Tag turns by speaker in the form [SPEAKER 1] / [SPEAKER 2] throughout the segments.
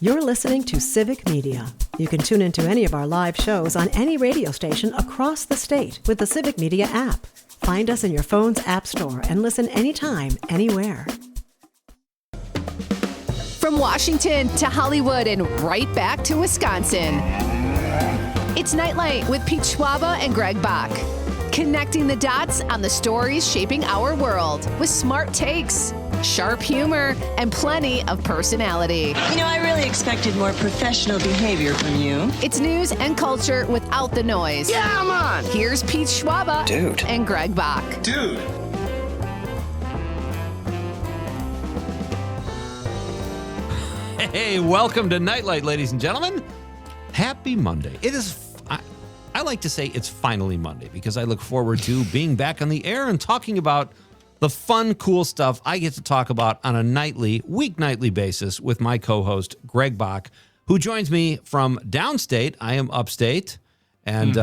[SPEAKER 1] You're listening to Civic Media. You can tune into any of our live shows on any radio station across the state with the Civic Media app. Find us in your phone's app store and listen anytime, anywhere.
[SPEAKER 2] From Washington to Hollywood and right back to Wisconsin. It's Nightlight with Pete Schwaba and Greg Bach. Connecting the dots on the stories shaping our world with smart takes, sharp humor, and plenty of personality.
[SPEAKER 3] You know, I really expected more professional behavior from you.
[SPEAKER 2] It's news and culture without the noise.
[SPEAKER 4] Yeah, I'm on.
[SPEAKER 2] Here's Pete Schwaba and Greg Bach.
[SPEAKER 4] Dude.
[SPEAKER 5] Hey, welcome to Nightlight, ladies and gentlemen. Happy Monday. It is, I like to say it's finally Monday because I look forward to being back on the air and talking about the fun, cool stuff I get to talk about on a weeknightly basis with my co-host, Greg Bach, who joins me from downstate. I am upstate, and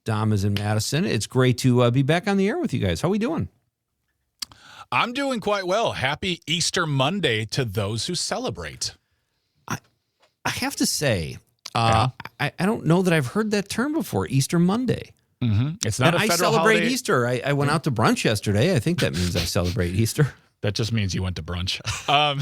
[SPEAKER 5] Dom is in Madison. It's great to be back on the air with you guys. How are we doing?
[SPEAKER 6] I'm doing quite well. Happy Easter Monday to those who celebrate.
[SPEAKER 5] I have to say, I don't know that I've heard that term before, Easter Monday.
[SPEAKER 6] Mm-hmm. It's not
[SPEAKER 5] and
[SPEAKER 6] a federal
[SPEAKER 5] I celebrate
[SPEAKER 6] holiday.
[SPEAKER 5] Easter. I went out to brunch yesterday. I think that means I celebrate Easter.
[SPEAKER 6] That just means you went to brunch.
[SPEAKER 5] I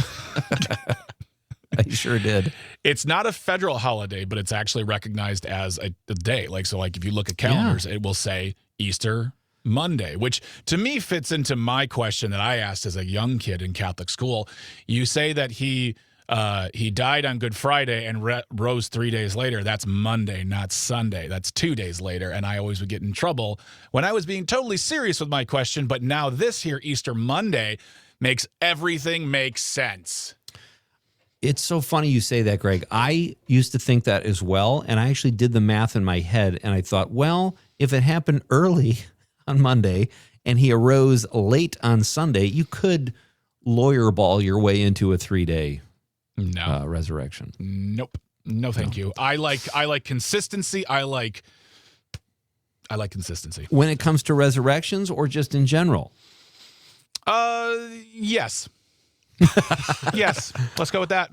[SPEAKER 5] sure did.
[SPEAKER 6] It's not a federal holiday, but it's actually recognized as a day. Like if you look at calendars, it will say Easter Monday, which to me fits into my question that I asked as a young kid in Catholic school. You say that he died on Good Friday and rose 3 days later. That's Monday, not Sunday. That's 2 days later. And I always would get in trouble when I was being totally serious with my question. But now this here Easter Monday makes everything make sense.
[SPEAKER 5] It's so funny you say that, Greg. I used to think that as well. And I actually did the math in my head. And I thought, well, if it happened early on Monday and he arose late on Sunday, you could lawyer ball your way into a 3-day resurrection.
[SPEAKER 6] Nope. No, thank you. I like consistency. I like consistency.
[SPEAKER 5] When it comes to resurrections or just in general?
[SPEAKER 6] Yes. Yes. Let's go with that.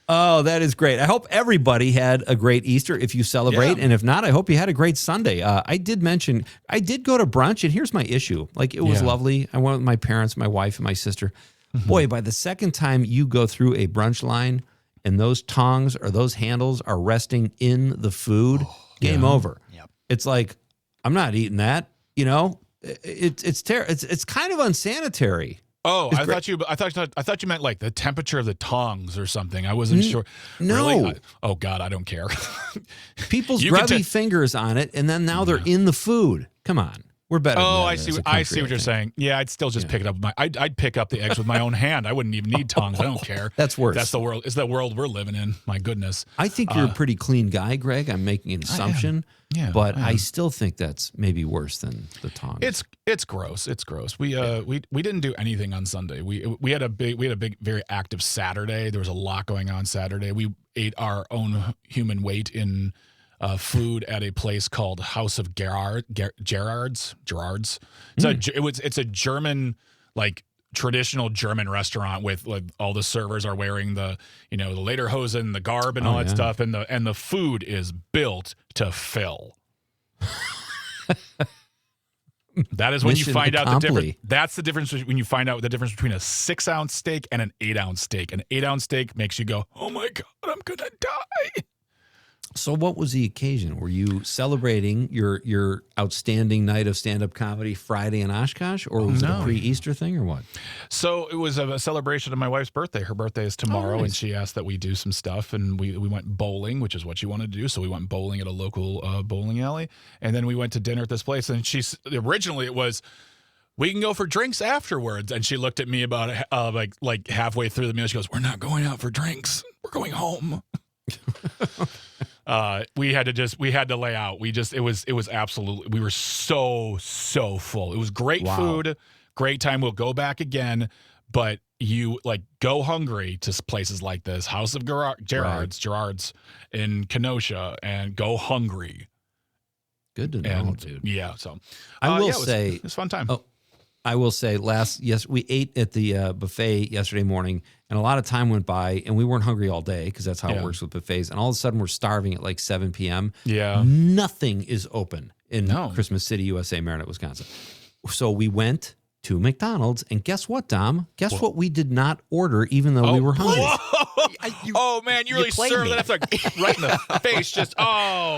[SPEAKER 5] Oh, that is great. I hope everybody had a great Easter if you celebrate. Yeah. And if not, I hope you had a great Sunday. I did mention, I did go to brunch, and here's my issue. Like, it was lovely. I went with my parents, my wife, and my sister. Mm-hmm. Boy, by the second time you go through a brunch line and those tongs or those handles are resting in the food, game over.
[SPEAKER 6] Yep.
[SPEAKER 5] It's like, I'm not eating that. You know, it's terrible. It's kind of unsanitary.
[SPEAKER 6] Oh, I thought you meant like the temperature of the tongs or something. I wasn't sure.
[SPEAKER 5] No.
[SPEAKER 6] Really? Oh God, I don't care.
[SPEAKER 5] People's grubby fingers on it, and then now they're in the food. Come on, we're better.
[SPEAKER 6] Oh,
[SPEAKER 5] than
[SPEAKER 6] I see what you're saying. Yeah, I'd still just pick it up. I'd pick up the eggs with my own hand. I wouldn't even need tongs. I don't care.
[SPEAKER 5] That's worse.
[SPEAKER 6] That's the world. It's the world we're living in. My goodness.
[SPEAKER 5] I think you're a pretty clean guy, Greg. I'm making an assumption. But I still think that's maybe worse than the tongs.
[SPEAKER 6] It's gross. It's gross. We didn't do anything on Sunday. We had a big very active Saturday. There was a lot going on Saturday. We ate our own human weight in food at a place called House of Gerard's. It's a German, like, traditional German restaurant with, like, all the servers are wearing the lederhosen, the garb, and all that stuff, and the food is built to fill. That is when you find out the difference. That's the difference when you find out the difference between a 6-ounce steak and an 8-ounce steak. An 8-ounce steak makes you go, "Oh my God, I'm gonna die."
[SPEAKER 5] So what was the occasion? Were you celebrating your outstanding night of stand-up comedy Friday in Oshkosh, or was it a pre-Easter thing, or what?
[SPEAKER 6] So it was a celebration of my wife's birthday. Her birthday is tomorrow, and she asked that we do some stuff, and we went bowling, which is what she wanted to do. So we went bowling at a local bowling alley, and then we went to dinner at this place. And originally it was, we can go for drinks afterwards. And she looked at me about like halfway through the meal. She goes, "We're not going out for drinks. We're going home." We had to lay out. It was absolutely, we were so full. It was great food, great time. We'll go back again, but you go hungry to places like this, House of Gerard's in Kenosha, and go hungry.
[SPEAKER 5] Good to know, dude.
[SPEAKER 6] Yeah. So
[SPEAKER 5] I will say
[SPEAKER 6] it was a fun time.
[SPEAKER 5] I will say we ate at the buffet yesterday morning, and a lot of time went by, and we weren't hungry all day because that's how it works with buffets. And all of a sudden, we're starving at like 7 p.m.
[SPEAKER 6] Yeah.
[SPEAKER 5] Nothing is open in
[SPEAKER 6] No.
[SPEAKER 5] Christmas City, USA, Marinette, Wisconsin. So we went to McDonald's, and guess what, Dom? Guess what we did not order, even though we were hungry.
[SPEAKER 6] Oh, man, you really
[SPEAKER 4] played
[SPEAKER 6] served
[SPEAKER 4] me.
[SPEAKER 6] that up right in the face. Just,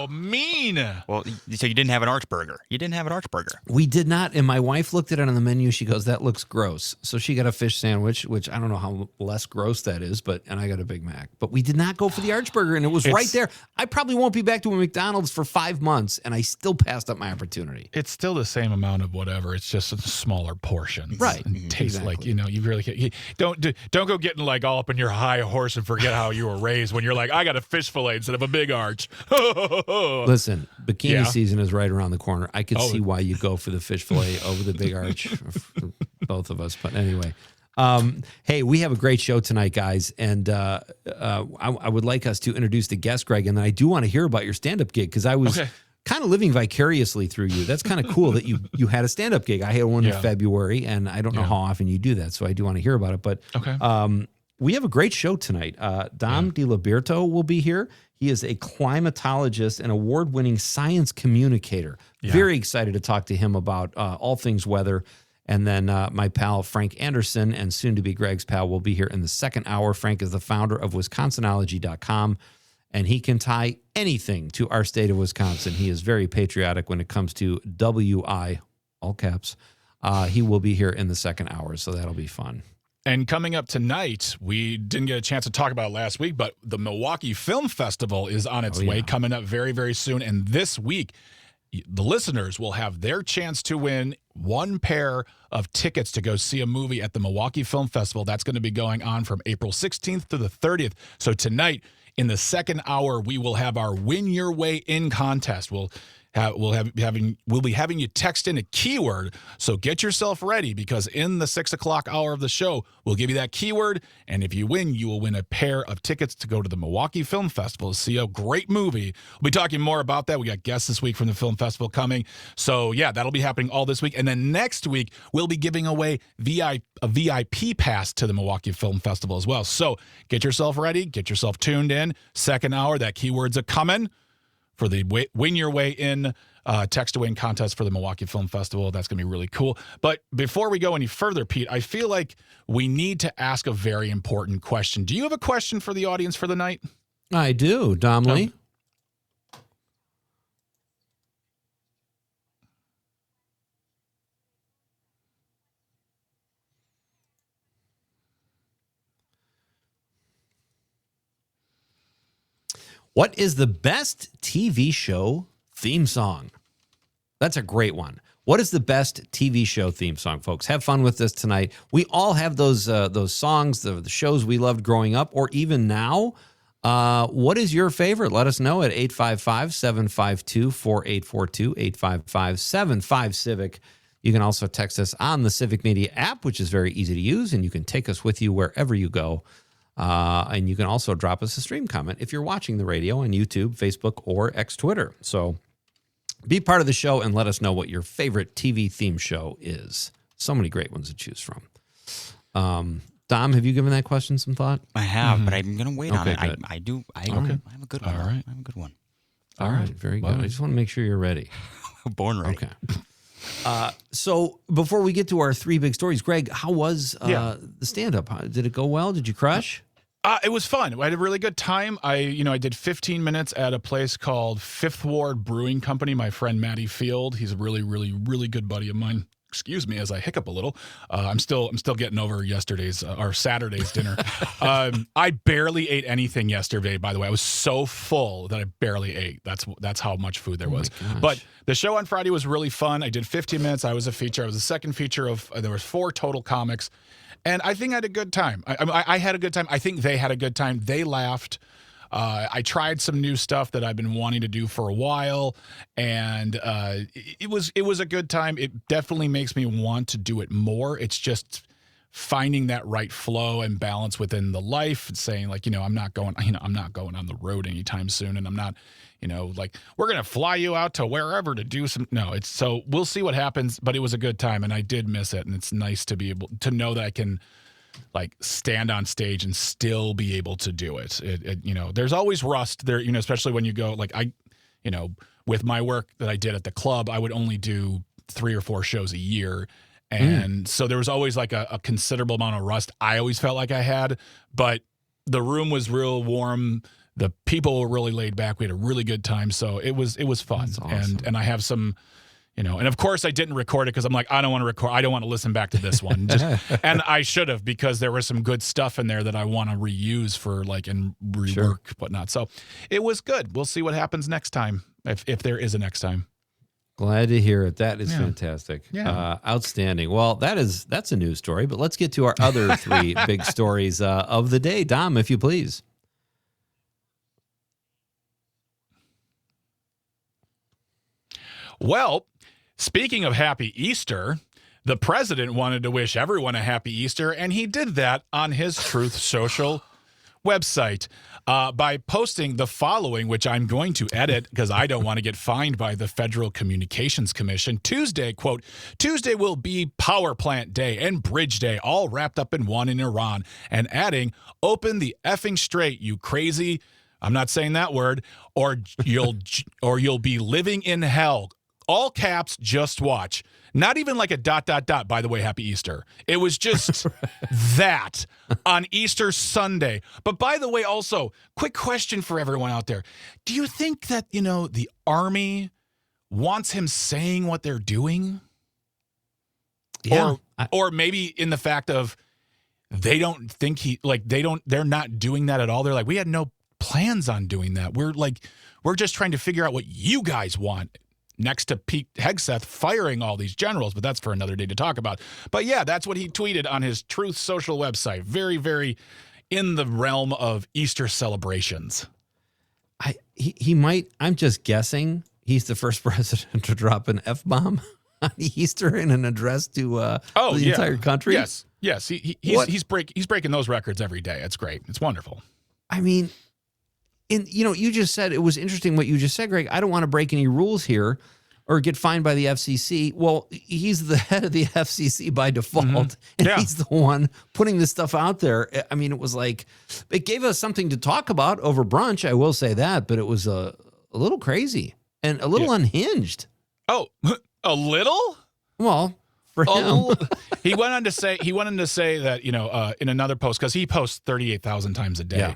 [SPEAKER 6] mean.
[SPEAKER 4] Well, so you didn't have an Archburger. You didn't have an Archburger.
[SPEAKER 5] We did not, and my wife looked at it on the menu. She goes, "That looks gross." So she got a fish sandwich, which I don't know how less gross that is, and I got a Big Mac. But we did not go for the Archburger, and it was right there. I probably won't be back to a McDonald's for 5 months, and I still passed up my opportunity.
[SPEAKER 6] It's still the same amount of whatever. It's just a smaller portion.
[SPEAKER 5] Right.
[SPEAKER 6] And tastes
[SPEAKER 5] Exactly.
[SPEAKER 6] like, you really can't. Don't go getting like all up in your high horse and forget how you were raised when you're like, I got a fish fillet instead of a big arch.
[SPEAKER 5] Listen, bikini
[SPEAKER 6] Yeah.
[SPEAKER 5] season is right around the corner. I could
[SPEAKER 6] Oh.
[SPEAKER 5] see why you go for the fish fillet over the big arch for both of us. But anyway, hey, we have a great show tonight, guys. And I would like us to introduce the guest, Greg. And then I do want to hear about your stand-up gig because I was kind of living vicariously through you. That's kind of cool that you had a stand-up gig. I had one in February, and I don't know how often you do that. So I do want to hear about it. But we have a great show tonight. Tom Di Liberto will be here. He is a climatologist and award-winning science communicator.
[SPEAKER 6] Yeah.
[SPEAKER 5] Very excited to talk to him about all things weather. And then my pal Frank Anderson, and soon to be Greg's pal, will be here in the second hour. Frank is the founder of Wisconsinology.com, and he can tie anything to our state of Wisconsin. He is very patriotic when it comes to WI, all caps. He will be here in the second hour, so that'll be fun.
[SPEAKER 6] And coming up tonight, we didn't get a chance to talk about it last week, but the Milwaukee Film Festival is on its way, coming up very, very soon. And this week, the listeners will have their chance to win one pair of tickets to go see a movie at the Milwaukee Film Festival. That's going to be going on from April 16th to the 30th. So tonight, in the second hour, we will have our Win Your Way In contest. We'll be having you text in a keyword. So get yourself ready, because in the 6 o'clock hour of the show, we'll give you that keyword. And if you win, you will win a pair of tickets to go to the Milwaukee Film Festival to see a great movie. We'll be talking more about that. We got guests this week from the film festival coming. So yeah, that'll be happening all this week. And then next week, we'll be giving away a VIP pass to the Milwaukee Film Festival as well. So get yourself ready. Get yourself tuned in. Second hour, that keyword's a coming for the Win Your Way In text to win contest for the Milwaukee Film Festival. That's going to be really cool. But before we go any further, Pete, I feel like we need to ask a very important question. Do you have a question for the audience for the night?
[SPEAKER 5] I do, Domley. What is the best TV show theme song? That's a great one. What is the best TV show theme song, folks? Have fun with this tonight. We all have those songs, the shows we loved growing up, or even now. What is your favorite? Let us know at 855-752-4842, 855-75-CIVIC. You can also text us on the Civic Media app, which is very easy to use, and you can take us with you wherever you go. And you can also drop us a stream comment if you're watching the radio on YouTube, Facebook, or X Twitter. So be part of the show and let us know what your favorite TV theme show is. So many great ones to choose from. Dom, have you given that question some thought?
[SPEAKER 4] I have, but I'm going to wait on it.
[SPEAKER 5] Good.
[SPEAKER 4] I do. I have a good one.
[SPEAKER 6] All right.
[SPEAKER 4] I have a good one.
[SPEAKER 5] All right, very good. I just want to make sure you're ready.
[SPEAKER 4] Born ready.
[SPEAKER 5] Okay. So before we get to our three big stories, Greg, how was the stand-up? Did it go well? Did you crush?
[SPEAKER 6] It was fun. I had a really good time. I did 15 minutes at a place called Fifth Ward Brewing Company. My friend Matty Field, he's a really, really, really good buddy of mine. Excuse me as I hiccup a little. I'm still getting over yesterday's or Saturday's dinner. I barely ate anything yesterday. By the way, I was so full that I barely ate. That's how much food there was. But the show on Friday was really fun. I did 15 minutes. I was a feature. I was the second feature of. There was 4 total comics, and I think I had a good time. I had a good time. I think they had a good time. They laughed. I tried some new stuff that I've been wanting to do for a while, and it was a good time. It definitely makes me want to do it more. It's just finding that right flow and balance within the life, saying like, I'm not going on the road anytime soon. And I'm not, like, we're going to fly you out to wherever to do some, no, so we'll see what happens, but it was a good time and I did miss it. And it's nice to be able to know that I can like stand on stage and still be able to do it. There's always rust there, especially when you go like with my work that I did at the club, I would only do 3 or 4 shows a year. And so there was always like a considerable amount of rust I always felt like I had, but the room was real warm. The people were really laid back. We had a really good time. So it was fun. That's awesome. And I have some, and of course I didn't record it because I'm like, I don't want to record. I don't want to listen back to this one. And I should have, because there was some good stuff in there that I want to reuse for like, and rework, whatnot. So it was good. We'll see what happens next time. If there is a next time.
[SPEAKER 5] Glad to hear it. That is fantastic. Yeah. Outstanding. Well, that's a news story, but let's get to our other 3 big stories of the day. Dom, if you please.
[SPEAKER 6] Well, speaking of happy Easter, the president wanted to wish everyone a happy Easter, and he did that on his Truth Social website by posting the following, which I'm going to edit because I don't want to get fined by the Federal Communications Commission. Tuesday, quote, Tuesday will be Power Plant Day and Bridge Day, all wrapped up in one in Iran. And adding, open the effing straight, you crazy, I'm not saying that word, or you'll be living in hell. All caps, just watch. Not even like a ... By the way, happy Easter. It was just that on Easter Sunday. But by the way, also, quick question for everyone out there. Do you think that, the Army wants him saying what they're doing?
[SPEAKER 5] Yeah.
[SPEAKER 6] Or maybe in the fact of they don't think they're not doing that at all. They're like, we had no plans on doing that. We're just trying to figure out what you guys want. Next to Pete Hegseth firing all these generals, but that's for another day to talk about. But yeah, that's what he tweeted on his Truth Social website. Very, very in the realm of Easter celebrations.
[SPEAKER 5] He might, I'm just guessing, he's the first president to drop an F-bomb on Easter in an address to the entire country.
[SPEAKER 6] Yes. He's breaking those records every day. It's great. It's wonderful.
[SPEAKER 5] I mean, you just said, it was interesting what you just said, Greg. I don't want to break any rules here or get fined by the FCC. Well, he's the head of the FCC by default, and he's the one putting this stuff out there. I mean, it was like, it gave us something to talk about over brunch, I will say that, but it was a little crazy and a little unhinged.
[SPEAKER 6] Oh, a little?
[SPEAKER 5] Well, for him.
[SPEAKER 6] He went on to say that, in another post, because he posts 38,000 times a day. Yeah.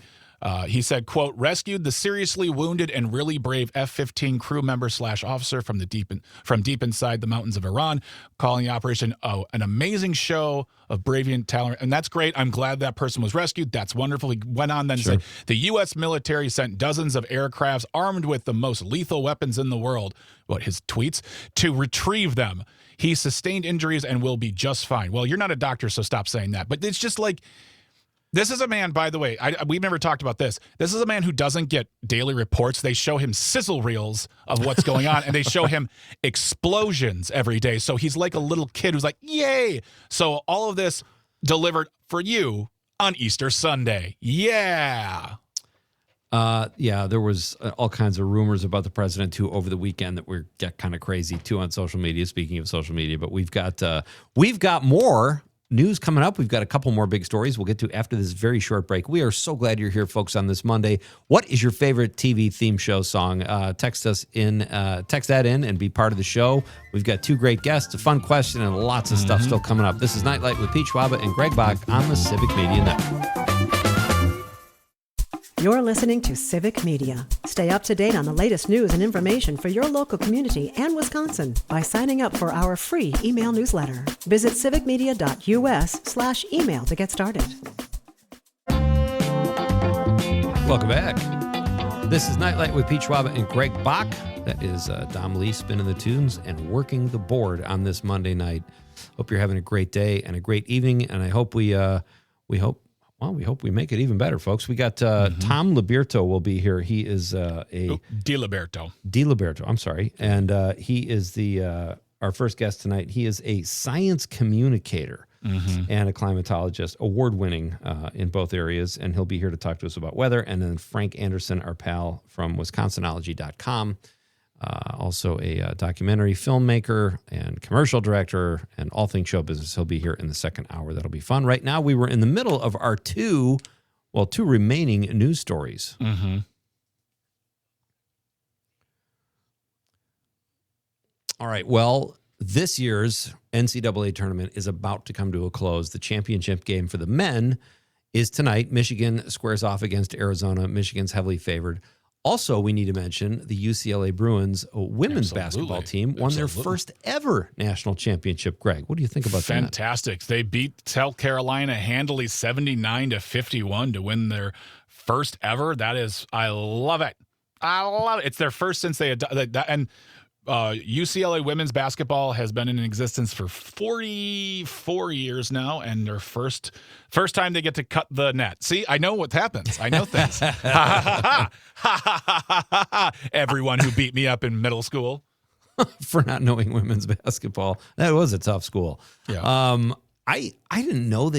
[SPEAKER 6] He said, quote, rescued the seriously wounded and really brave F-15 crew member / officer from deep inside the mountains of Iran, calling the operation an amazing show of bravery and talent. And that's great. I'm glad that person was rescued. That's wonderful. He went on then to say, the U.S. military sent dozens of aircrafts armed with the most lethal weapons in the world, his tweets, to retrieve them. He sustained injuries and will be just fine. Well, you're not a doctor, so stop saying that. But it's just like, this is a man, by the way, we've never talked about this. This is a man who doesn't get daily reports. They show him sizzle reels of what's going on, and they show him explosions every day. So he's like a little kid who's like, yay. So all of this delivered for you on Easter Sunday. Yeah.
[SPEAKER 5] There was all kinds of rumors about the president, too, over the weekend that get kind of crazy, too, on social media, speaking of social media. But we've got more news coming up. We've got a couple more big stories we'll get to after this very short break. We are so glad you're here, folks, on this Monday. What is your favorite TV theme show song? Text that in and be part of the show. We've got 2 great guests, a fun question, and lots of stuff still coming up. This is Nightlight with Pete Schwaba and Greg Bach on the Civic Media Network.
[SPEAKER 1] You're listening to Civic Media. Stay up to date on the latest news and information for your local community and Wisconsin by signing up for our free email newsletter. Visit civicmedia.us/email to get started.
[SPEAKER 5] Welcome back. This is Nightlight with Pete Schwaba and Greg Bach. That is Dom Lee spinning the tunes and working the board on this Monday night. Hope you're having a great day and a great evening, and I hope we hope we make it even better, folks. We got Tom Liberto will be here. He is Di
[SPEAKER 6] Liberto.
[SPEAKER 5] Di Liberto, I'm sorry. And he is our first guest tonight. He is a science communicator. and a climatologist, award-winning in both areas, and he'll be here to talk to us about weather. And then Frank Anderson, our pal from Wisconsinology.com, also a documentary filmmaker and commercial director and all things show business. He'll be here in the second hour. That'll be fun. Right now, we were in the middle of our two remaining news stories. All right. Well, this year's NCAA tournament is about to come to a close. The championship game for the men is tonight. Michigan squares off against Arizona. Michigan's heavily favored. Also, we need to mention the UCLA Bruins women's basketball team won their first ever national championship. Greg, what do you think about that?
[SPEAKER 6] Fantastic. They beat South Carolina handily 79-51 to win their first ever. That is, I love it. I love it. It's their first since they had and UCLA women's basketball has been in existence for 44 years now, and their first time they get to cut the net. See, I know what happens. I know things. Everyone who beat me up in middle school
[SPEAKER 5] for not knowing women's basketball. That was a tough school.
[SPEAKER 6] Yeah.
[SPEAKER 5] I didn't know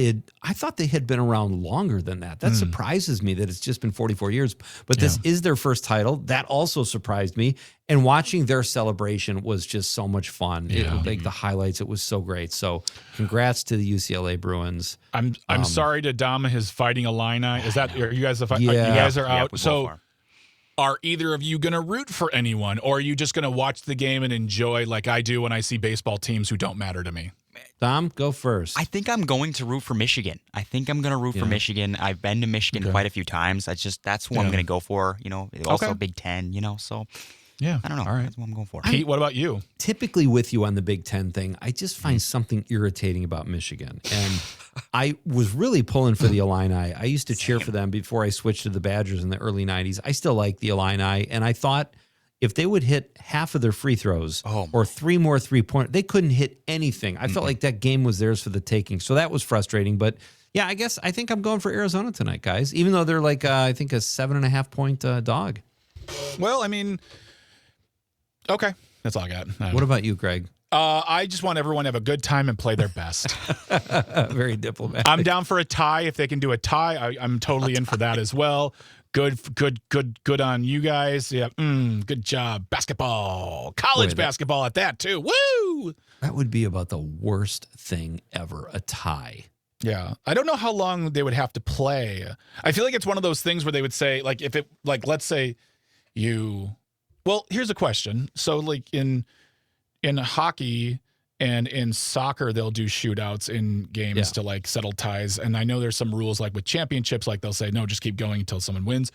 [SPEAKER 5] I thought they had been around longer than that. That surprises me that it's just been 44 years. But this is their first title. That also surprised me. And watching their celebration was just so much fun.
[SPEAKER 6] Yeah.
[SPEAKER 5] Like the highlights, it was so great. So congrats to the UCLA Bruins.
[SPEAKER 6] I'm sorry to Dom his Fighting Illini. Is that are you guys the
[SPEAKER 5] Yeah.
[SPEAKER 6] you guys are out?
[SPEAKER 4] we
[SPEAKER 6] So
[SPEAKER 4] both are.
[SPEAKER 6] are either of you going to root for anyone, or are you just going to watch the game and enjoy like I do when I see baseball teams who don't matter to me?
[SPEAKER 5] Dom, go first.
[SPEAKER 4] I think I'm going to root for Michigan. I think I'm going to root for Michigan. I've been to Michigan quite a few times. That's who I'm going to go for. Also Big Ten. So
[SPEAKER 6] Yeah.
[SPEAKER 4] I don't know.
[SPEAKER 6] All right.
[SPEAKER 4] That's what I'm going for.
[SPEAKER 6] Pete, what about you?
[SPEAKER 5] Typically with you on the Big Ten thing, I just find something irritating about Michigan. And I was really pulling for the Illini. I used to cheer for them before I switched to the Badgers in the early 90s. I still like the Illini. And I thought if they would hit half of their free throws or 3 more three-pointers, they couldn't hit anything. I felt like that game was theirs for the taking. So that was frustrating. But yeah, I think I'm going for Arizona tonight, guys, even though they're like, I think a 7.5-point dog.
[SPEAKER 6] Well, I mean, okay. That's all I got.
[SPEAKER 5] What about you, Greg?
[SPEAKER 6] I just want everyone to have a good time and play their best.
[SPEAKER 5] Very diplomatic.
[SPEAKER 6] I'm down for a tie. If they can do a tie, I'm totally in for that as well. Good on you guys. Yeah, good job. Basketball, college basketball at that too. Woo!
[SPEAKER 5] That would be about the worst thing ever, a tie.
[SPEAKER 6] Yeah. I don't know how long they would have to play. I feel like it's one of those things where they would say, like, if it, like, let's say well, here's a question. So, like, in hockey and in soccer, they'll do shootouts in games to, like, settle ties. And I know there's some rules, like, with championships, like, they'll say, no, just keep going until someone wins.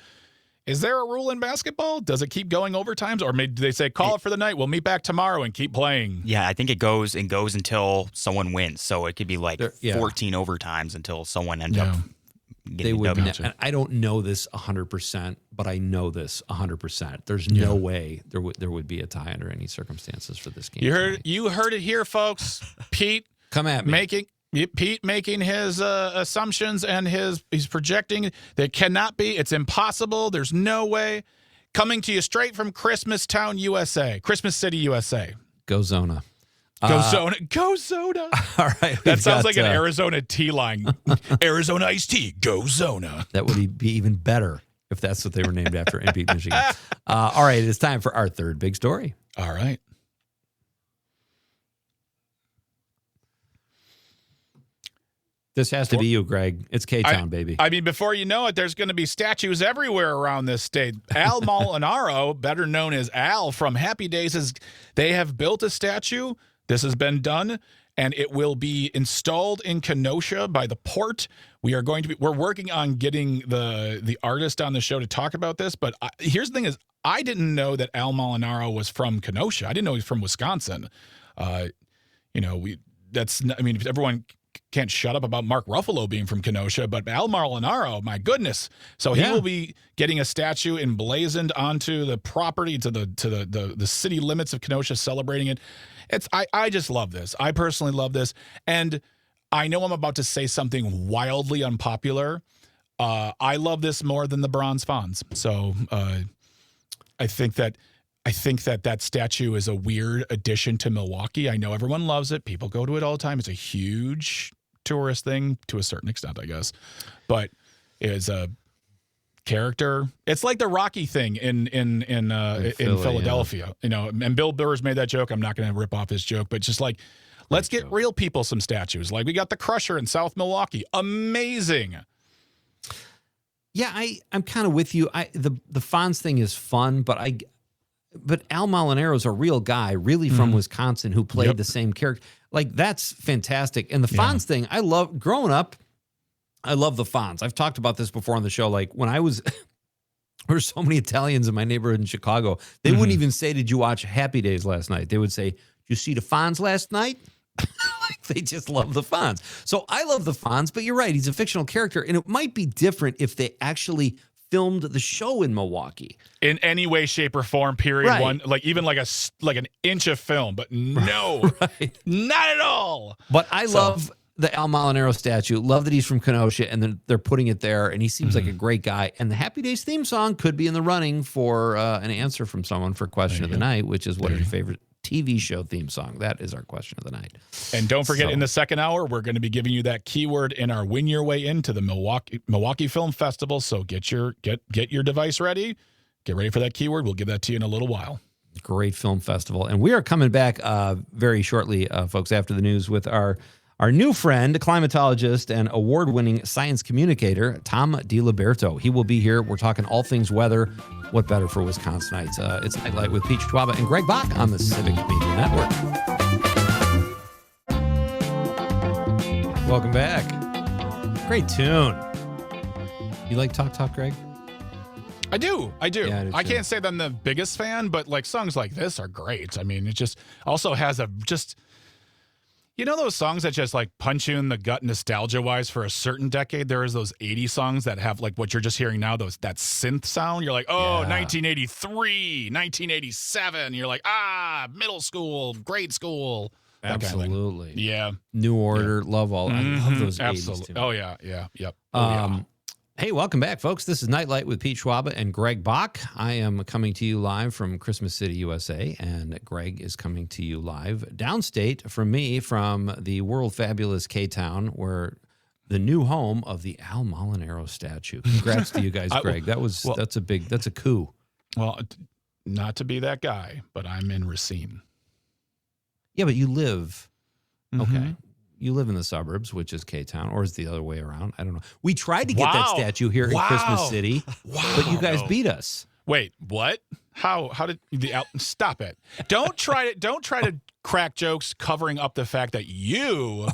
[SPEAKER 6] Is there a rule in basketball? Does it keep going overtimes? Or maybe do they say, call it for the night, we'll meet back tomorrow and keep playing?
[SPEAKER 4] Yeah, I think it goes until someone wins. So it could be like 14 overtimes until someone ends up getting
[SPEAKER 5] they
[SPEAKER 4] the
[SPEAKER 5] would.
[SPEAKER 4] W.
[SPEAKER 5] And I don't know this 100%, but I know this 100%. There's no way there would be a tie under any circumstances for this game.
[SPEAKER 6] You heard it here, folks. Pete,
[SPEAKER 5] come at me.
[SPEAKER 6] Pete making his assumptions and he's projecting. There cannot be. It's impossible. There's no way. Coming to you straight from Christmas City, USA.
[SPEAKER 5] Go Zona.
[SPEAKER 6] Go Zona. Go Zona.
[SPEAKER 5] All right.
[SPEAKER 6] That sounds like an Arizona tea line. Arizona iced tea. Go Zona.
[SPEAKER 5] That would be even better if that's what they were named after in Pete, Michigan. All right. It's time for our third big story.
[SPEAKER 6] All right.
[SPEAKER 5] This has to be you, Greg. It's K-Town, baby.
[SPEAKER 6] I mean, before you know it, there's going to be statues everywhere around this state. Al Molinaro, better known as Al from Happy Days, they have built a statue. This has been done, and it will be installed in Kenosha by the port. We're working on getting the artist on the show to talk about this. But here's the thing: is I didn't know that Al Molinaro was from Kenosha. I didn't know he was from Wisconsin. If everyone can't shut up about Mark Ruffalo being from Kenosha, but Al Molinaro, my goodness. So he will be getting a statue emblazoned onto the property, to the city limits of Kenosha, celebrating it. I just love this. I personally love this. And I know I'm about to say something wildly unpopular. I love this more than the bronze fawns. So I think that statue is a weird addition to Milwaukee. I know everyone loves it. People go to it all the time. It's a huge tourist thing to a certain extent, I guess. But is a character. It's like the Rocky thing in Philadelphia, and Bill Burr's made that joke. I'm not going to rip off his joke, but just like, let's get real people some statues. Like we got the Crusher in South Milwaukee. Amazing.
[SPEAKER 5] Yeah, I'm kind of with you. The Fonz thing is fun, but Al Molinaro's a real guy, really from Wisconsin, who played the same character. Like, that's fantastic. And the Fonz thing, I love. Growing up, I love the Fonz. I've talked about this before on the show. Like, when I was, there were so many Italians in my neighborhood in Chicago, they wouldn't even say, "Did you watch Happy Days last night?" They would say, "Did you see the Fonz last night?" They just love the Fonz. So I love the Fonz, but you're right. He's a fictional character, and it might be different if they actually filmed the show in Milwaukee.
[SPEAKER 6] In any way, shape, or form, period. Right. One, like even like an inch of film, but no, not at all.
[SPEAKER 5] But I love the Al Molinaro statue. Love that he's from Kenosha, and then they're putting it there, and he seems like a great guy. And the Happy Days theme song could be in the running for an answer from someone for Question of the Night, which is what is your favorite TV show theme song? That is our question of the night.
[SPEAKER 6] And don't forget, in the second hour, we're going to be giving you that keyword in our Win Your Way Into the Milwaukee Film Festival. So get your device ready. Get ready for that keyword. We'll give that to you in a little while.
[SPEAKER 5] Great film festival. And we are coming back very shortly, folks, after the news with our new friend, climatologist and award-winning science communicator, Tom Di Liberto. He will be here. We're talking all things weather. What better for Wisconsinites? It's Nightlight with Peach Schwaba and Greg Bach on the Civic Media Network. Welcome back. Great tune. You like Talk, Greg?
[SPEAKER 6] I do.
[SPEAKER 5] Yeah,
[SPEAKER 6] I can't say that I'm the biggest fan, but like songs like this are great. I mean, it just also has those songs that just like punch you in the gut nostalgia-wise for a certain decade? There is those 80s songs that have like what you're just hearing now, that synth sound. You're like, 1983, 1987. You're like, middle school, grade school.
[SPEAKER 5] Absolutely.
[SPEAKER 6] Yeah.
[SPEAKER 5] New Order, love all. I love those 80s too.
[SPEAKER 6] Oh, yeah. Yep.
[SPEAKER 5] Hey, welcome back, folks. This is Nightlight with Pete Schwaba and Greg Bach. I am coming to you live from Christmas City, USA, and Greg is coming to you live downstate from me from the world fabulous K-Town, where the new home of the Al Molinaro statue. Congrats to you guys, Greg. That's a coup.
[SPEAKER 6] Well, not to be that guy, but I'm in Racine.
[SPEAKER 5] Yeah, but you live okay. You live in the suburbs, which is K-Town, or is it the other way around? I don't know. We tried to get that statue here in Christmas City, but you guys beat us.
[SPEAKER 6] Wait, what? How did stop it? Don't try to crack jokes covering up the fact that you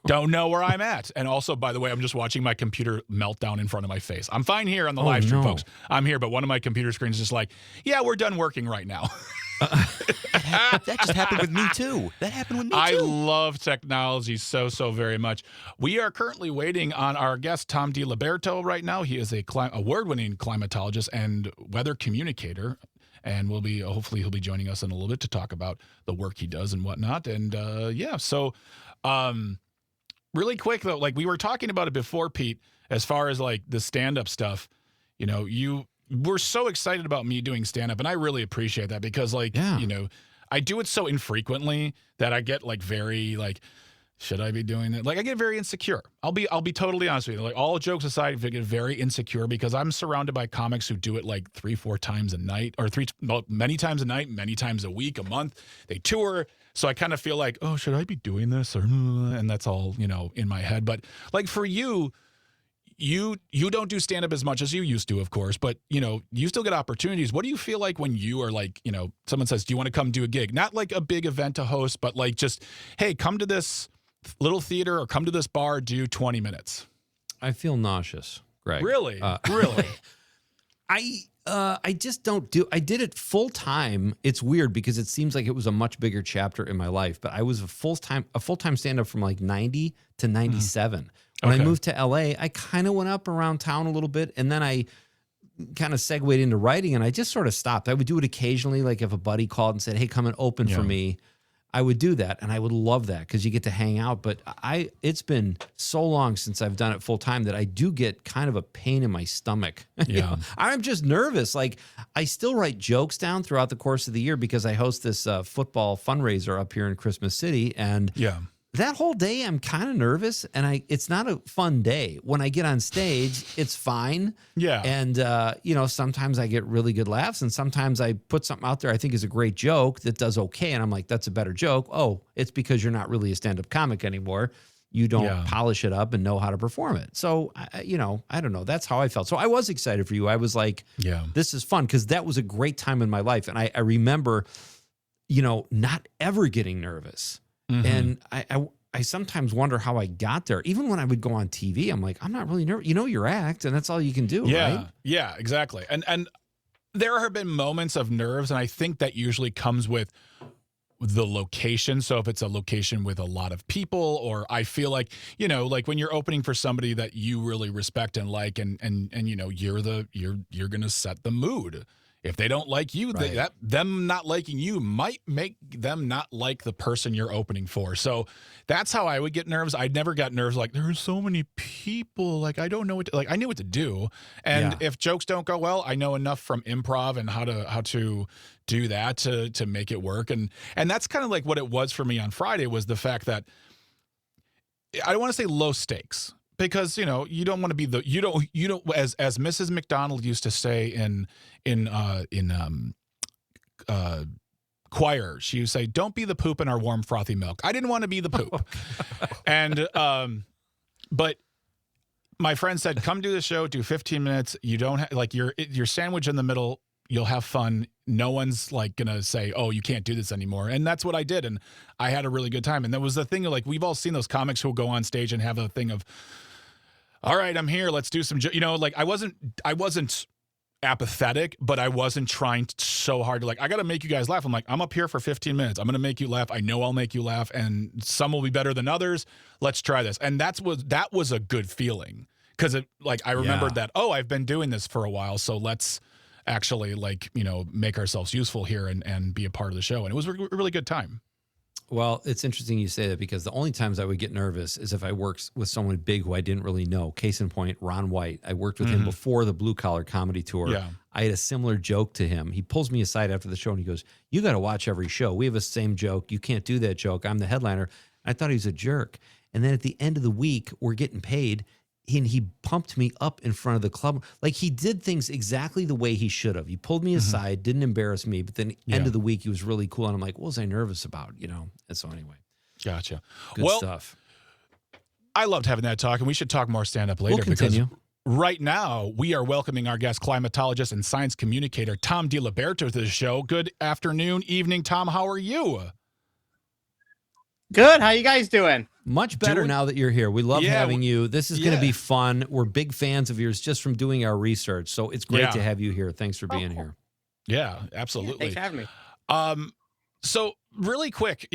[SPEAKER 6] don't know where I'm at. And also, by the way, I'm just watching my computer melt down in front of my face. I'm fine here on the live stream, folks. I'm here, but one of my computer screens is just like, yeah, we're done working right now.
[SPEAKER 4] That just happened with me too. I
[SPEAKER 6] love technology so very much. We are currently waiting on our guest Tom Di Liberto right now. He is a award-winning climatologist and weather communicator, and hopefully he'll be joining us in a little bit to talk about the work he does and whatnot. And so really quick though, like we were talking about it before, Pete, as far as like the stand-up stuff, we're so excited about me doing stand-up, and I really appreciate that because, I do it so infrequently that I get, like, very, like, should I be doing it? Like, I get very insecure. I'll be totally honest with you. Like, all jokes aside, I get very insecure because I'm surrounded by comics who do it, like, 3-4 times a night, or many times a night, many times a week, a month. They tour, so I kind of feel like, oh, should I be doing this? And that's all, in my head. But, like, for you don't do stand-up as much as you used to, of course, but, you still get opportunities. What do you feel like when you are like, someone says, do you want to come do a gig? Not like a big event to host, but like just, hey, come to this little theater or come to this bar, do 20 minutes.
[SPEAKER 5] I feel nauseous, Greg.
[SPEAKER 6] Really? Really?
[SPEAKER 5] I just don't I did it full time. It's weird because it seems like it was a much bigger chapter in my life, but I was a full-time stand-up from like 90 to 97. When I moved to LA, I kind of went up around town a little bit, and then I kind of segued into writing, and I just sort of stopped. I would do it occasionally, like if a buddy called and said, hey, come and open for me, I would do that, and I would love that because you get to hang out. But it's been so long since I've done it full time that I do get kind of a pain in my stomach.
[SPEAKER 6] Yeah.
[SPEAKER 5] I'm just nervous. Like, I still write jokes down throughout the course of the year because I host this football fundraiser up here in Christmas City, and that whole day I'm kind of nervous, and it's not a fun day. When I get on stage, it's fine.
[SPEAKER 6] Yeah.
[SPEAKER 5] And, sometimes I get really good laughs, and sometimes I put something out there I think is a great joke that does okay, and I'm like, that's a better joke. Oh, it's because you're not really a stand-up comic anymore. You don't polish it up and know how to perform it. So, I don't know. That's how I felt. So I was excited for you. I was like, this is fun, because that was a great time in my life. And I remember, not ever getting nervous. And I sometimes wonder how I got there. Even when I would go on TV, I'm like, I'm not really nervous. You know your act, and that's all you can do, right?
[SPEAKER 6] Yeah, exactly. And there have been moments of nerves, and I think that usually comes with the location. So if it's a location with a lot of people, or I feel like, like when you're opening for somebody that you really respect and like, and you're going to set the mood. If they don't like you, them not liking you might make them not like the person you're opening for. So that's how I would get nerves. I never got nerves like, there are so many people, like I don't know what to, like I knew what to do. And if jokes don't go well, I know enough from improv and how to do that to make it work. And that's kind of like what it was for me on Friday, was the fact that I don't want to say low stakes, because you don't want to be you don't as Mrs. McDonald used to say in choir, she would say, don't be the poop in our warm frothy milk. I didn't want to be the poop. And but my friend said, come do the show, do 15 minutes. You don't have like your sandwich in the middle. You'll have fun. No one's like going to say, oh, you can't do this anymore. And that's what I did. And I had a really good time. And that was the thing of like, we've all seen those comics who go on stage and have a thing of, all right, I'm here. Let's do some, like I wasn't apathetic, but I wasn't trying so hard to like, I got to make you guys laugh. I'm like, I'm up here for 15 minutes. I'm going to make you laugh. I know I'll make you laugh, and some will be better than others. Let's try this. And that was a good feeling, because I remembered that, oh, I've been doing this for a while. So let's actually make ourselves useful here and be a part of the show. And it was a really good time.
[SPEAKER 5] Well, it's interesting you say that, because the only times I would get nervous is if I worked with someone big who I didn't really know. Case in point, Ron White. I worked with him before the Blue Collar Comedy Tour.
[SPEAKER 6] Yeah.
[SPEAKER 5] I had a similar joke to him. He pulls me aside after the show and he goes, you got to watch every show. We have the same joke. You can't do that joke. I'm the headliner. I thought he was a jerk. And then at the end of the week, we're getting paid. He pumped me up in front of the club. Like, he did things exactly the way he should have. He pulled me aside, didn't embarrass me, but then end of the week, he was really cool. And I'm like, what was I nervous about? And so anyway.
[SPEAKER 6] Gotcha.
[SPEAKER 5] Good stuff.
[SPEAKER 6] I loved having that talk, and we should talk more stand-up later.
[SPEAKER 5] We'll continue.
[SPEAKER 6] Because right now, we are welcoming our guest, climatologist and science communicator, Tom Di Liberto, to the show. Good afternoon, evening, Tom. How are you?
[SPEAKER 7] Good. How you guys doing?
[SPEAKER 5] Much better now that you're here. We love having you. This is going to be fun. We're big fans of yours just from doing our research. So it's great to have you here. Thanks for being here.
[SPEAKER 6] Yeah, absolutely.
[SPEAKER 7] Thanks for having me.
[SPEAKER 6] So really quick,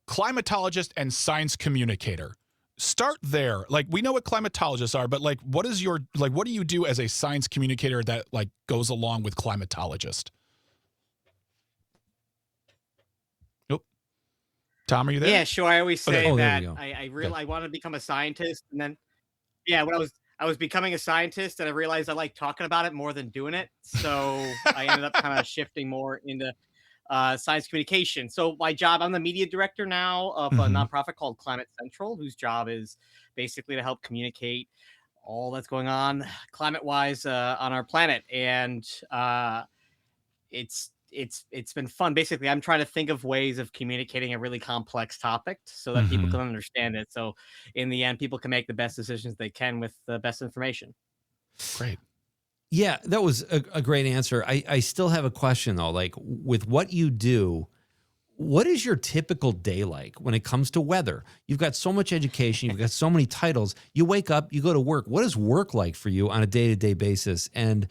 [SPEAKER 6] climatologist and science communicator. Start there. Like, we know what climatologists are, but like, what do you do as a science communicator that like goes along with climatologist? Tom, are you there?
[SPEAKER 7] Yeah, sure. I always say that I want to become a scientist, and then when I was becoming a scientist, and I realized I like talking about it more than doing it, so I ended up kind of shifting more into science communication. So my job, I'm the media director now of a nonprofit called Climate Central, whose job is basically to help communicate all that's going on climate-wise on our planet, and it's been fun. Basically, I'm trying to think of ways of communicating a really complex topic so that people can understand it. So in the end, people can make the best decisions they can with the best information.
[SPEAKER 6] Great.
[SPEAKER 5] Yeah, that was a great answer. I still have a question, though. Like, with what you do, what is your typical day like when it comes to weather? You've got so much education. You've got so many titles. You wake up, you go to work. What is work like for you on a day-to-day basis? And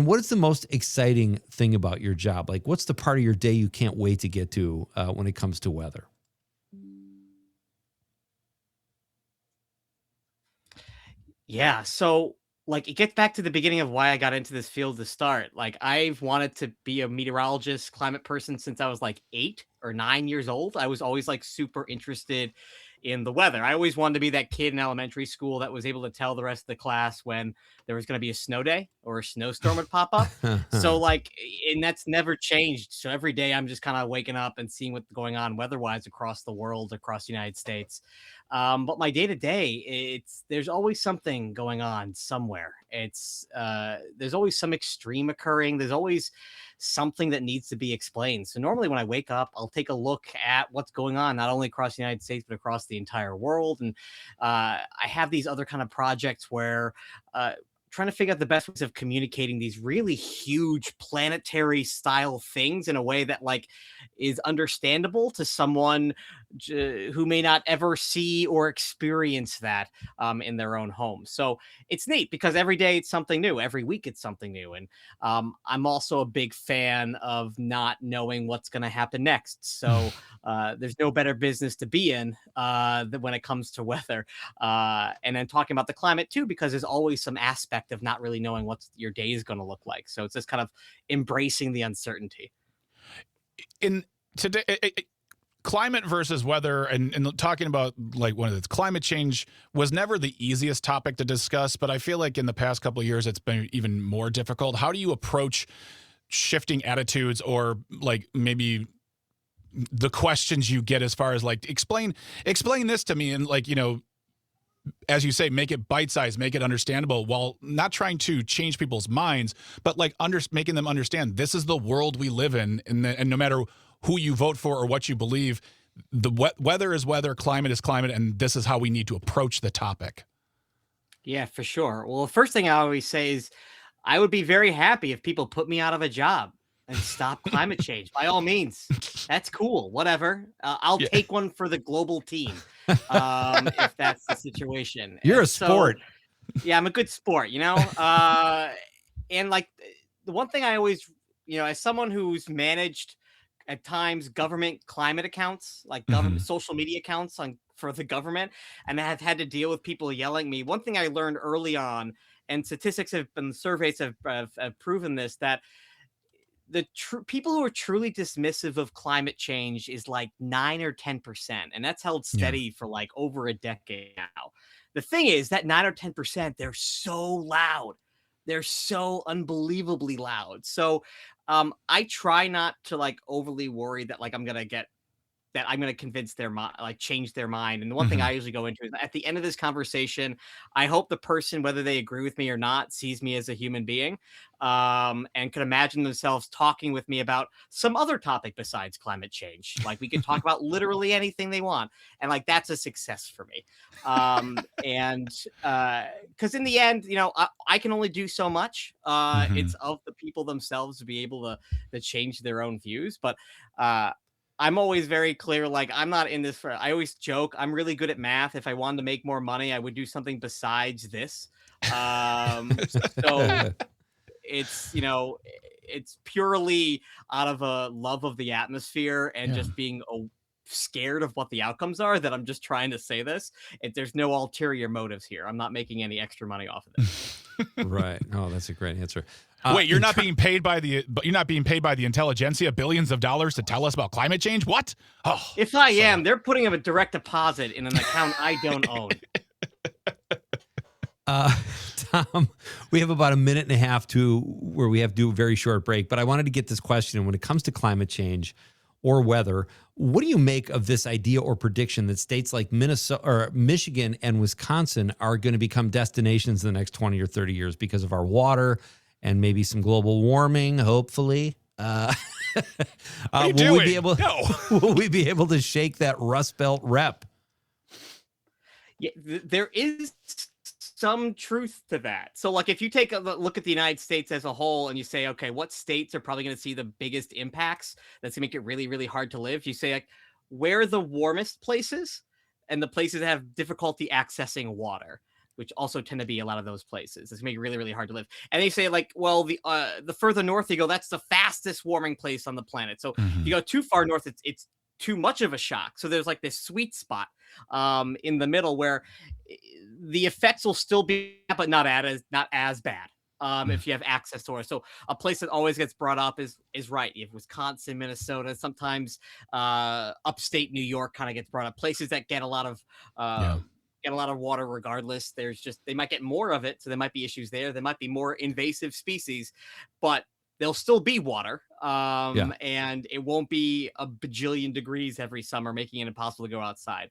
[SPEAKER 5] what is the most exciting thing about your job? Like, what's the part of your day you can't wait to get to when it comes to weather?
[SPEAKER 7] Yeah. So, like, it gets back to the beginning of why I got into this field to start. Like, I've wanted to be a meteorologist, climate person since I was like 8 or 9 years old. I was always like super interested in the weather. I always wanted to be that kid in elementary school that was able to tell the rest of the class when there was going to be a snow day or a snowstorm would pop up. So like, and that's never changed. So every day I'm just kind of waking up and seeing what's going on weather-wise across the world, across the United States. But my day to day, there's always something going on somewhere. There's always some extreme occurring. There's always something that needs to be explained. So normally when I wake up, I'll take a look at what's going on, not only across the United States, but across the entire world. And I have these other kind of projects where trying to figure out the best ways of communicating these really huge planetary style things in a way that like is understandable to someone who may not ever see or experience that in their own home. So it's neat because every day it's something new. Every week it's something new. And I'm also a big fan of not knowing what's going to happen next. So there's no better business to be in than when it comes to weather. And then talking about the climate too, because there's always some aspect of not really knowing what your day is going to look like. So it's just kind of embracing the uncertainty.
[SPEAKER 6] In today, climate versus weather and talking about like one of the climate change was never the easiest topic to discuss, but I feel like in the past couple of years, it's been even more difficult. How do you approach shifting attitudes or like maybe the questions you get as far as like, explain this to me and like, you know, as you say, make it bite-sized, make it understandable while not trying to change people's minds, but like making them understand this is the world we live in. And no matter who you vote for or what you believe, the weather is weather, climate is climate, and this is how we need to approach the topic.
[SPEAKER 7] Yeah, for sure. Well, the first thing I always say is I would be very happy if people put me out of a job and stop climate change. By all means, that's cool. Whatever. I'll take one for the global team if that's the situation.
[SPEAKER 5] You're a sport.
[SPEAKER 7] Yeah, I'm a good sport, you know? And like the one thing I always, you know, as someone who's managed at times government climate accounts, like government social media accounts for the government, and I have had to deal with people yelling at me. One thing I learned early on, and statistics surveys have proven this, that the people who are truly dismissive of climate change is like 9 or 10%. And that's held steady for like over a decade now. The thing is that 9 or 10%, they're so loud. They're so unbelievably loud. So I try not to like overly worry that like I'm going to convince their mind, like change their mind. And the one thing I usually go into is at the end of this conversation, I hope the person, whether they agree with me or not, sees me as a human being and can imagine themselves talking with me about some other topic besides climate change. Like we could talk about literally anything they want. And like, that's a success for me. And because in the end, you know, I can only do so much. It's of the people themselves to be able to change their own views. But I'm always very clear, like I'm not in this I always joke, I'm really good at math. If I wanted to make more money, I would do something besides this. So it's, you know, it's purely out of a love of the atmosphere and just being scared of what the outcomes are that I'm just trying to say this. There's no ulterior motives here. I'm not making any extra money off of this.
[SPEAKER 5] Right. Oh, that's a great answer.
[SPEAKER 6] Wait, you're not being paid by the intelligentsia billions of dollars to tell us about climate change? What? Oh,
[SPEAKER 7] if I am, they're putting a direct deposit in an account I don't own.
[SPEAKER 5] Tom, we have about a minute and a half to where we have to do a very short break, but I wanted to get this question. When it comes to climate change or weather, what do you make of this idea or prediction that states like Minnesota or Michigan and Wisconsin are going to become destinations in the next 20 or 30 years because of our water and maybe some global warming, hopefully? Will we be able to shake that Rust Belt rep?
[SPEAKER 7] Yeah, there is some truth to that. So like if you take a look at the United States as a whole and you say, okay, what states are probably going to see the biggest impacts that's going to make it really, really hard to live? You say like, where are the warmest places and the places that have difficulty accessing water, which also tend to be a lot of those places. It's going to make it really, really hard to live. And they say like, well, the further north you go, that's the fastest warming place on the planet. So if you go too far north, it's too much of a shock. So there's like this sweet spot in the middle where the effects will still be, but not as bad if you have access to it. So a place that always gets brought up is right. You have Wisconsin, Minnesota, sometimes upstate New York kind of gets brought up. Places that get a lot of get a lot of water regardless. They might get more of it, so there might be issues there. There might be more invasive species, but there'll still be water, and it won't be a bajillion degrees every summer, making it impossible to go outside.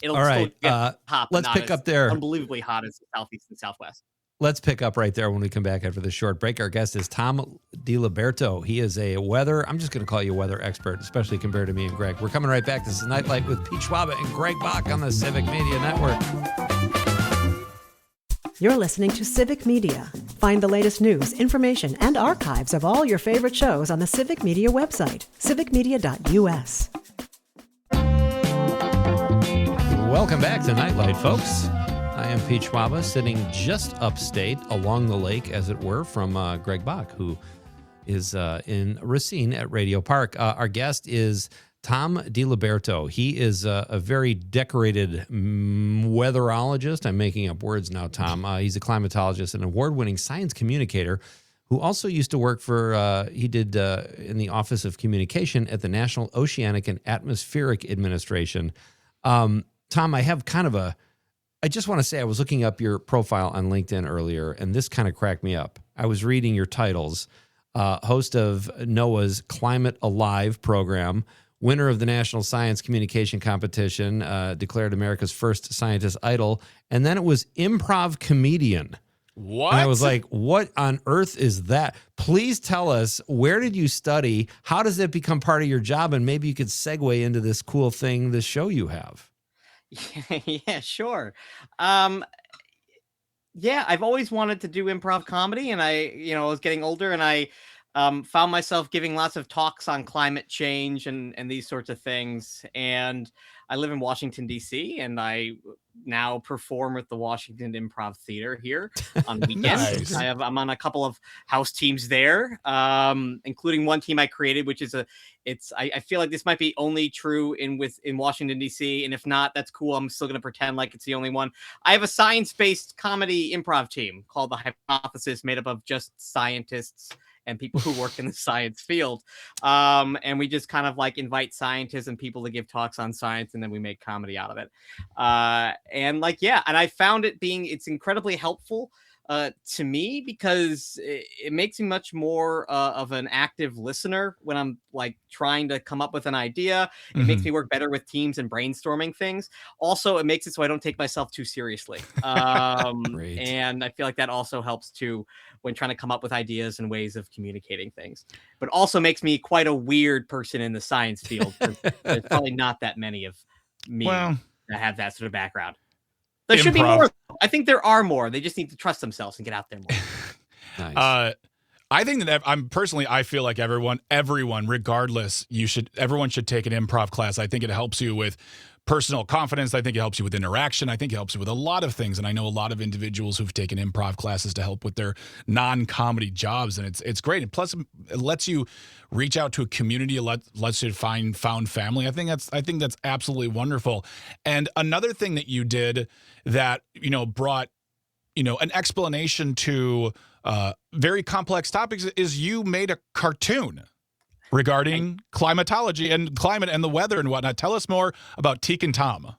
[SPEAKER 7] It'll
[SPEAKER 5] All right.
[SPEAKER 7] still get hot, but
[SPEAKER 5] let's
[SPEAKER 7] not
[SPEAKER 5] pick
[SPEAKER 7] as
[SPEAKER 5] up there.
[SPEAKER 7] unbelievably hot as the Southeast and Southwest.
[SPEAKER 5] Let's pick up right there when we come back after this short break. Our guest is Tom Di Liberto. He is a I'm just going to call you a weather expert, especially compared to me and Greg. We're coming right back. This is Nightlight with Pete Schwaba and Greg Bach on the Civic Media Network.
[SPEAKER 1] You're listening to Civic Media. Find the latest news, information, and archives of all your favorite shows on the Civic Media website, civicmedia.us.
[SPEAKER 5] Welcome back to Nightlight, folks. I am Pete Schwaba, sitting just upstate along the lake, as it were, from Greg Bach, who is in Racine at Radio Park. Our guest is Tom Di Liberto. He is a very decorated weatherologist. I'm making up words now, Tom. He's a climatologist, an award-winning science communicator who also used to work for, he did in the Office of Communication at the National Oceanic and Atmospheric Administration. Tom, I have I just want to say I was looking up your profile on LinkedIn earlier, and this kind of cracked me up. I was reading your titles. Host of NOAA's Climate Alive program, winner of the National Science Communication Competition, declared America's first scientist idol, and then it was improv comedian.
[SPEAKER 6] What?
[SPEAKER 5] And I was like, what on earth is that? Please tell us, where did you study? How does it become part of your job? And maybe you could segue into this cool thing, this show you have.
[SPEAKER 7] Yeah, sure. Yeah, I've always wanted to do improv comedy, and I was getting older, and I found myself giving lots of talks on climate change and these sorts of things. And I live in Washington, D.C., and I now perform with the Washington Improv Theater here on weekends.
[SPEAKER 6] Nice.
[SPEAKER 7] I'm on a couple of house teams there, including one team I created, which is I feel like this might be only true in Washington, D.C., and if not, that's cool. I'm still going to pretend like it's the only one. I have a science-based comedy improv team called The Hypothesis, made up of just scientists and people who work in the science field. And we just kind of like invite scientists and people to give talks on science, and then we make comedy out of it. And I found it's incredibly helpful to me, because it makes me much more of an active listener when I'm like trying to come up with an idea. It makes me work better with teams and brainstorming things. Also, it makes it so I don't take myself too seriously. And I feel like that also helps too when trying to come up with ideas and ways of communicating things, but also makes me quite a weird person in the science field. There's probably not that many of me that have that sort of background. There should be more. I think there are more. They just need to trust themselves and get out there more.
[SPEAKER 5] Nice.
[SPEAKER 6] I think that I feel like everyone, regardless, everyone should take an improv class. I think it helps you with personal confidence. I think it helps you with interaction. I think it helps you with a lot of things. And I know a lot of individuals who've taken improv classes to help with their non-comedy jobs. And it's great. And plus it lets you reach out to a community. It lets you found family. I think that's absolutely wonderful. And another thing that you did that, brought, an explanation to very complex topics is you made a cartoon regarding climatology and climate and the weather and whatnot. Tell us more about Teak and Tom.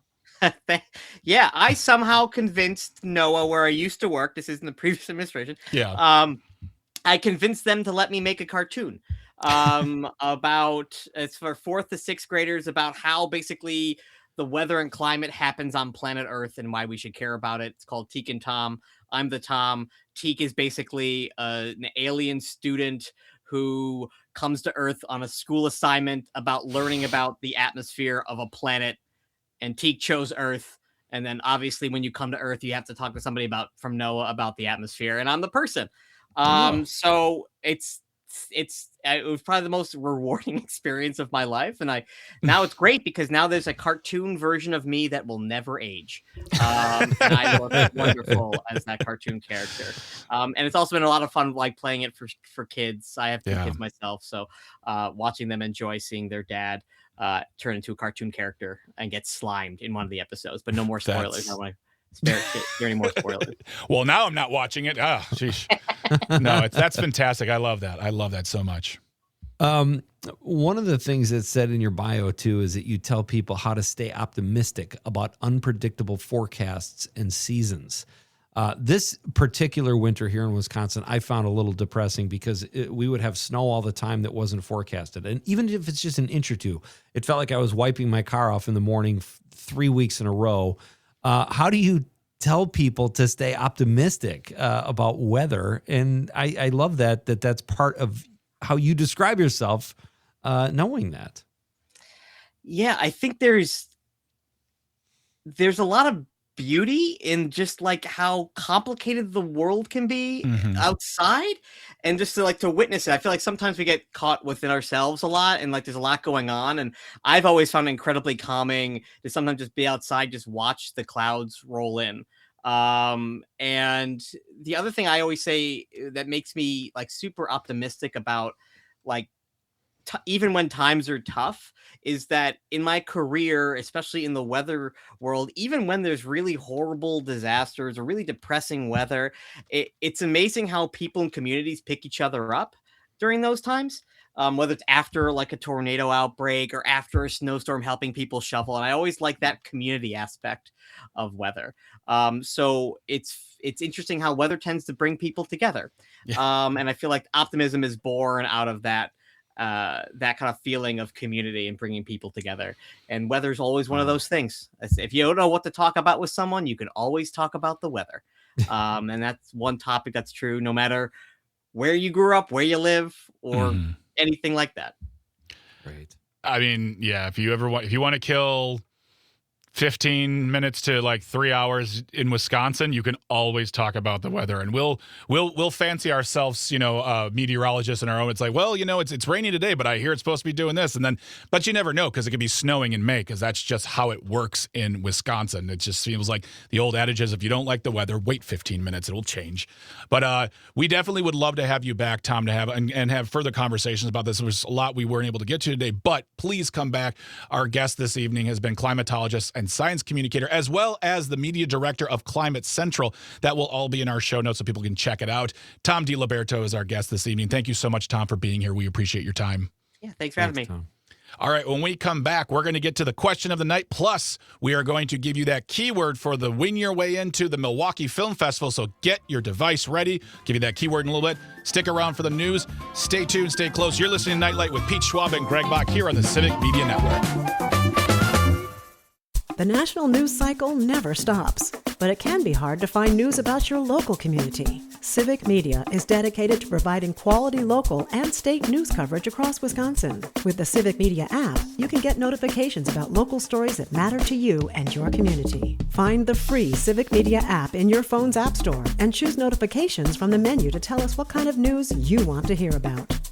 [SPEAKER 7] Yeah, I somehow convinced NOAA, where I used to work, this is in the previous administration.
[SPEAKER 6] Yeah.
[SPEAKER 7] I convinced them to let me make a cartoon it's for 4th to 6th graders, about how basically the weather and climate happens on planet Earth and why we should care about it. It's called Teak and Tom. I'm the Tom. Teak is basically an alien student who comes to Earth on a school assignment about learning about the atmosphere of a planet, and Teak chose Earth. And then obviously when you come to Earth, you have to talk to somebody from NOAA about the atmosphere, and I'm the person. So it was probably the most rewarding experience of my life. And now it's great, because now there's a cartoon version of me that will never age. And I look wonderful as that cartoon character. And it's also been a lot of fun, like playing it for kids. I have 2 kids myself. So watching them enjoy seeing their dad turn into a cartoon character and get slimed in one of the episodes, but no more spoilers. I don't want to spare any more spoilers.
[SPEAKER 6] Well, now I'm not watching it. Oh, sheesh. No, that's fantastic. I love that. I love that so much.
[SPEAKER 5] One of the things that's said in your bio, too, is that you tell people how to stay optimistic about unpredictable forecasts and seasons. This particular winter here in Wisconsin, I found a little depressing because we would have snow all the time that wasn't forecasted. And even if it's just an inch or two, it felt like I was wiping my car off in the morning 3 weeks in a row. How do you tell people to stay optimistic about weather? And I love that's part of how you describe yourself, knowing that.
[SPEAKER 7] Yeah, I think there's a lot of beauty in just like how complicated the world can be outside, and just to witness it. I feel like sometimes we get caught within ourselves a lot, and like there's a lot going on, and I've always found it incredibly calming to sometimes just be outside, just watch the clouds roll in. And the other thing I always say that makes me like super optimistic about like even when times are tough is that in my career, especially in the weather world, even when there's really horrible disasters or really depressing weather, it's amazing how people in communities pick each other up during those times. Whether it's after like a tornado outbreak or after a snowstorm, helping people shovel. And I always like that community aspect of weather. So it's interesting how weather tends to bring people together. Yeah. And I feel like optimism is born out of that kind of feeling of community and bringing people together. And weather's always one of those things. If you don't know what to talk about with someone, you can always talk about the weather. And that's one topic that's true no matter where you grew up, where you live, or anything like that.
[SPEAKER 5] Right.
[SPEAKER 6] I mean, yeah, if you want to kill 15 minutes to like 3 hours in Wisconsin, you can always talk about the weather, and we'll fancy ourselves, meteorologists in our own. It's like, well, it's raining today, but I hear it's supposed to be doing this, but you never know because it could be snowing in May, because that's just how it works in Wisconsin. It just feels like the old adage is, if you don't like the weather, wait 15 minutes, it'll change. But we definitely would love to have you back, Tom, to have and have further conversations about this. There was a lot we weren't able to get to today, but please come back. Our guest this evening has been climatologist and science communicator, as well as the media director of Climate Central. That will all be in our show notes so people can check it out. Tom Di Liberto is our guest this evening. Thank you so much, Tom, for being here. We appreciate your time.
[SPEAKER 7] Yeah, thanks for having me.
[SPEAKER 5] Tom.
[SPEAKER 6] All right, when we come back, we're going to get to the question of the night. Plus, we are going to give you that keyword for the win your way into the Milwaukee Film Festival. So get your device ready. Give you that keyword in a little bit. Stick around for the news. Stay tuned. Stay close. You're listening to Nightlight with Pete Schwab and Greg Bach here on the Civic Media Network.
[SPEAKER 1] The national news cycle never stops, but it can be hard to find news about your local community. Civic Media is dedicated to providing quality local and state news coverage across Wisconsin. With the Civic Media app, you can get notifications about local stories that matter to you and your community. Find the free Civic Media app in your phone's app store and choose notifications from the menu to tell us what kind of news you want to hear about.